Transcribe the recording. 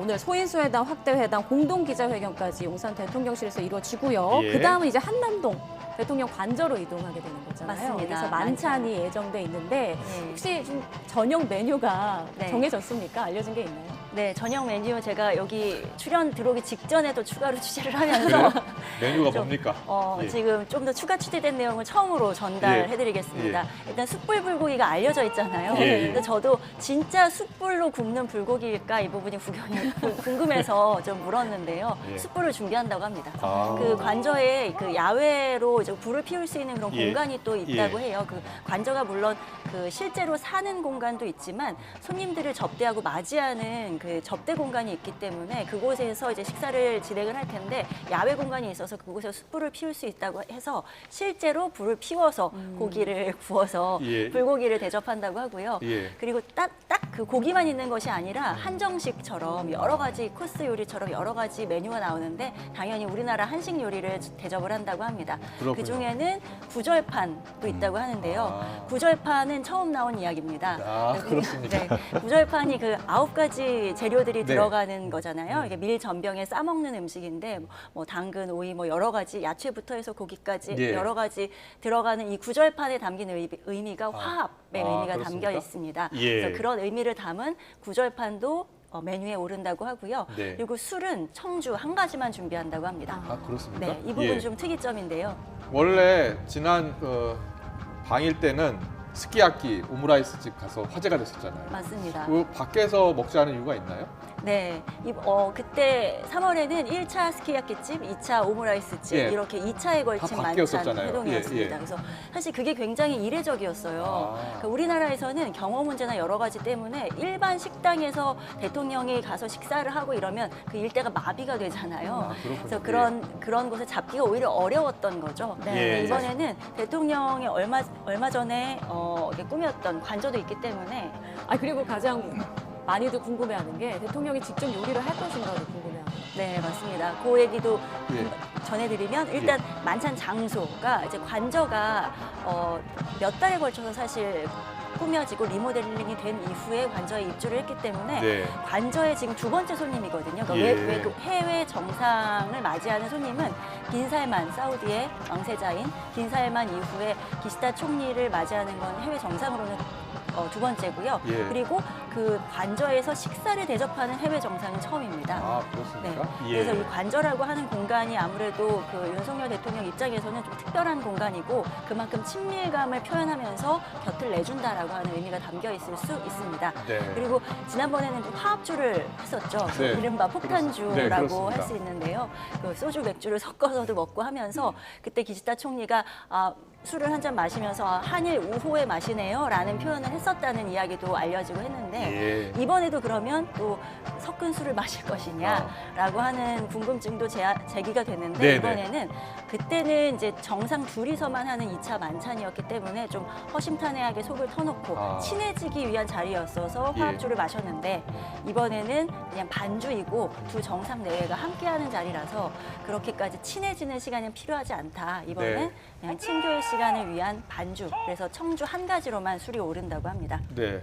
오늘 소인수회담, 확대회담, 공동기자회견까지 용산 대통령실에서 이루어지고요. 예. 그다음은 이제 한남동 대통령 관저로 이동하게 되는 거잖아요. 맞습니다. 그래서 만찬이 예정돼 있는데 네. 혹시 좀 저녁 메뉴가 네. 정해졌습니까? 알려진 게 있나요? 네, 저녁 메뉴 제가 여기 출연 들어오기 직전에도 추가로 취재를 하면서 그래요? 메뉴가 좀, 뭡니까? 예. 지금 좀 더 추가 취재된 내용을 처음으로 전달해드리겠습니다. 일단 숯불 불고기가 알려져 있잖아요. 예. 근데 저도 진짜 숯불로 굽는 불고기일까 이 부분이 궁금해서 좀 물었는데요. 예. 숯불을 준비한다고 합니다. 아. 그 관저에 그 야외로 이제 불을 피울 수 있는 그런 예. 공간이 또 있다고 예. 해요. 그 관저가 물론 그 실제로 사는 공간도 있지만 손님들을 접대하고 맞이하는 그 접대 공간이 있기 때문에 그곳에서 이제 식사를 진행을 할 텐데 야외 공간이 있어서 그곳에서 숯불을 피울 수 있다고 해서 실제로 불을 피워서 고기를 구워서 예. 불고기를 대접한다고 하고요. 예. 그리고 딱 그 고기만 있는 것이 아니라 한정식처럼 여러 가지 코스 요리처럼 여러 가지 메뉴가 나오는데 당연히 우리나라 한식 요리를 대접을 한다고 합니다. 그렇군요. 그 중에는 구절판도 있다고 하는데요. 아. 구절판은 처음 나온 이야기입니다. 아, 네, 그렇습니까? 네, 구절판이 그 9가지 재료들이 네. 들어가는 거잖아요. 이게 밀 전병에 싸먹는 음식인데 뭐 당근, 오이, 뭐 여러 가지 야채부터 해서 고기까지 예. 여러 가지 들어가는 이 구절판에 담긴 의미가 화합의 의미가 그렇습니까? 담겨 있습니다. 예. 그래서 그런 의미를 담은 구절판도 메뉴에 오른다고 하고요. 네. 그리고 술은 청주 한 가지만 준비한다고 합니다. 아, 그렇습니까? 네, 이 부분 예. 좀 특이점인데요. 원래 지난 방일 때는 스키야키 오므라이스 집 가서 화제가 됐었잖아요. 맞습니다. 그 밖에서 먹지 않은 이유가 있나요? 네, 그때 3월에는 1차 스키야키집, 2차 오므라이스집 예. 이렇게 2차에 걸친 다 만찬 바뀌었었잖아요. 회동이었습니다. 예, 예. 그래서 사실 그게 굉장히 이례적이었어요. 아. 그러니까 우리나라에서는 경호 문제나 여러 가지 때문에 일반 식당에서 대통령이 가서 식사를 하고 이러면 그 일대가 마비가 되잖아요. 아, 그렇군요. 그래서 그런 곳을 잡기가 오히려 어려웠던 거죠. 네. 근데 예. 이번에는 대통령이 얼마 전에 이렇게 꾸몄던 관저도 있기 때문에 그리고 가장 많이들 궁금해하는 게 대통령이 직접 요리를 할 것인가를 궁금해합니다. 네, 맞습니다. 그 얘기도 예. 전해드리면 일단 만찬 장소가 이제 관저가 몇 달에 걸쳐서 사실 꾸며지고 리모델링이 된 이후에 관저에 입주를 했기 때문에 네. 관저의 지금 두 번째 손님이거든요. 그러니까 예. 해외 정상을 맞이하는 손님은 빈살만 사우디의 왕세자인 빈살만 이후에 기시다 총리를 맞이하는 건 해외 정상으로는 두 번째고요. 예. 그리고 그 관저에서 식사를 대접하는 해외 정상은 처음입니다. 아, 네. 그렇습니까? 그래서 이 관저라고 하는 공간이 아무래도 그 윤석열 대통령 입장에서는 좀 특별한 공간이고 그만큼 친밀감을 표현하면서 곁을 내준다라고 하는 의미가 담겨 있을 수 있습니다. 네. 그리고 지난번에는 좀 화합주를 했었죠. 네. 이른바 네, 폭탄주라고 그렇습니다. 할 수 있는데요. 그 소주, 맥주를 섞어서도 먹고 하면서 그때 기시다 총리가 술을 한 잔 마시면서 한일 우호의 맛이네요 라는 표현을 했었다는 이야기도 알려지고 했는데 예. 이번에도 그러면 또 섞은 술을 마실 것이냐라고 하는 궁금증도 제기가 됐는데 네네. 이번에는 그때는 이제 정상 둘이서만 하는 2차 만찬이었기 때문에 좀 허심탄회하게 속을 터놓고 친해지기 위한 자리였어서 예. 화합주를 마셨는데 이번에는 그냥 반주이고 두 정상 내외가 함께하는 자리라서 그렇게까지 친해지는 시간은 필요하지 않다. 이번에는 네. 그냥 친교의 시간을 위한 반주. 그래서 청주 한 가지로만 술이 오른다고 합니다. 네.